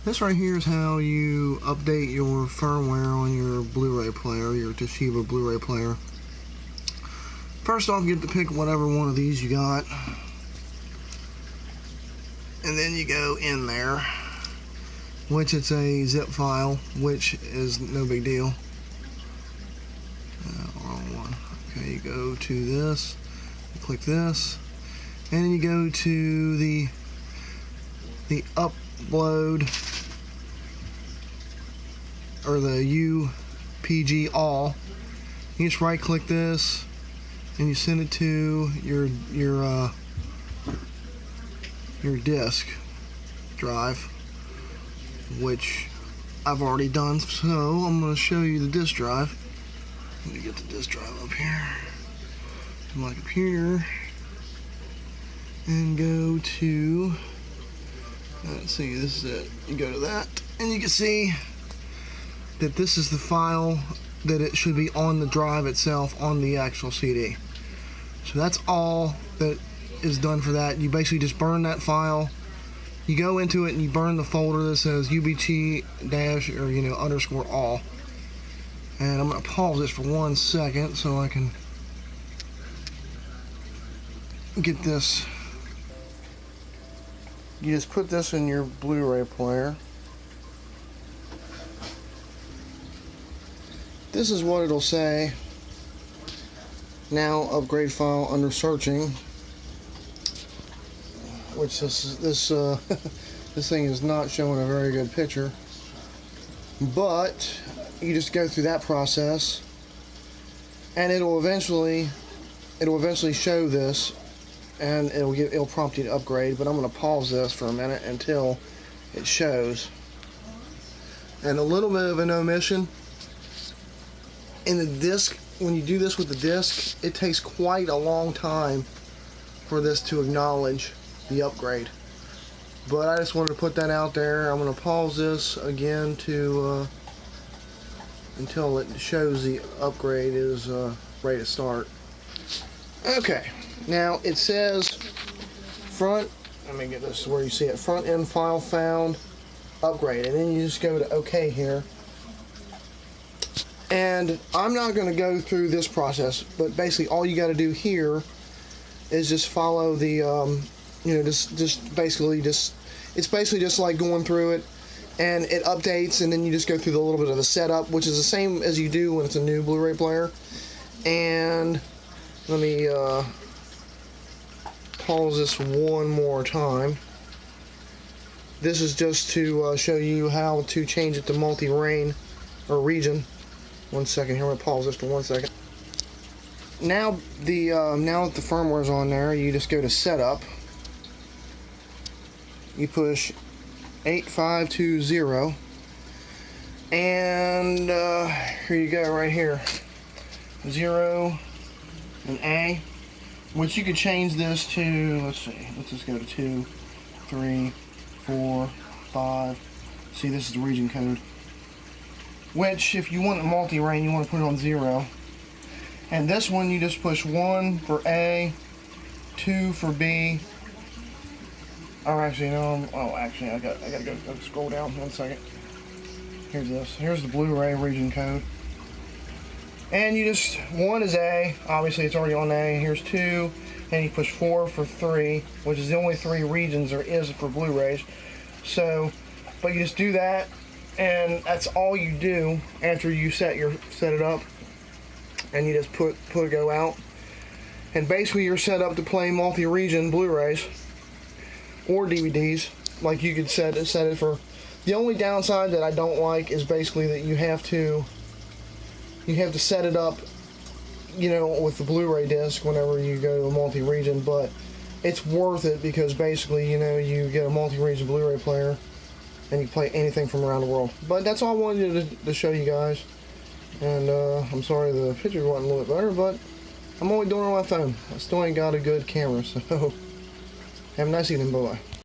This right here is how you update your firmware on your Blu-ray player, your Toshiba Blu-Ray player. First off, you get to pick whatever one of these you got. And then you go in there, which it's a zip file, which is no big deal. Wrong one. Okay, you go to this, you click this, and then you go to the upload, or the UPG all. You just right click this and you send it to your disk drive, which I've already done, so I'm going to show you the disk drive. Let me get the disk drive up here to my computer and go to, let's see, this is it. You go to that and you can see that this is the file that it should be on the drive itself on the actual CD. So that's all that is done for that. You basically just burn that file. You go into it and you burn the folder that says UBT dash or underscore all. And I'm going to pause this for 1 second so I can get this. You just put this in your Blu-ray player. This is what it'll say. Now upgrade file under searching, which this thing is not showing a very good picture, but you just go through that process and it'll eventually show this, and it'll prompt you to upgrade. But I'm going to pause this for a minute until it shows. And a little bit of an omission in the disc. When you do this with the disc, it takes quite a long time for this to acknowledge the upgrade. But I just wanted to put that out there. I'm going to pause this again to until it shows the upgrade is ready to start. Okay, now it says front, let me get this where you see it, front end file found, upgrade, and then you just go to OK here. And I'm not going to go through this process, but basically all you got to do here is just follow the, just basically it's basically just like going through it, and it updates, and then you just go through a little bit of the setup, which is the same as you do when it's a new Blu-ray player. And let me pause this one more time. This is just to show you how to change it to multi-rain or region. 1 second here, I'm going to pause this for 1 second. Now that the firmware is on there, you just go to setup. You push 8520, and here you go right here. 0 and A, which you could change this to, let's see, let's just go to 2, 3, 4, 5. See, this is the region code. Which, if you want a multi-rain, you want to put it on 0. And this one, you just push 1 for A, 2 for B. Oh, actually, no. Oh, actually, I gotta go scroll down 1 second. Here's this. Here's the Blu-ray region code. And you just, 1 is A. Obviously, it's already on A. Here's 2, and you push 4 for 3, which is the only 3 regions there is for Blu-rays. So, but you just do that. And that's all you do after you set it up, and you just put go out, and basically you're set up to play multi-region Blu-rays or DVDs. Like you could set it for. The only downside that I don't like is basically that you have to set it up, with the Blu-ray disc whenever you go to a multi-region. But it's worth it because basically you get a multi-region Blu-ray player, and you play anything from around the world. But that's all I wanted to show you guys. And I'm sorry the picture wasn't a little bit better, but I'm only doing it on my phone. I still ain't got a good camera, so have a nice evening. Bye-bye.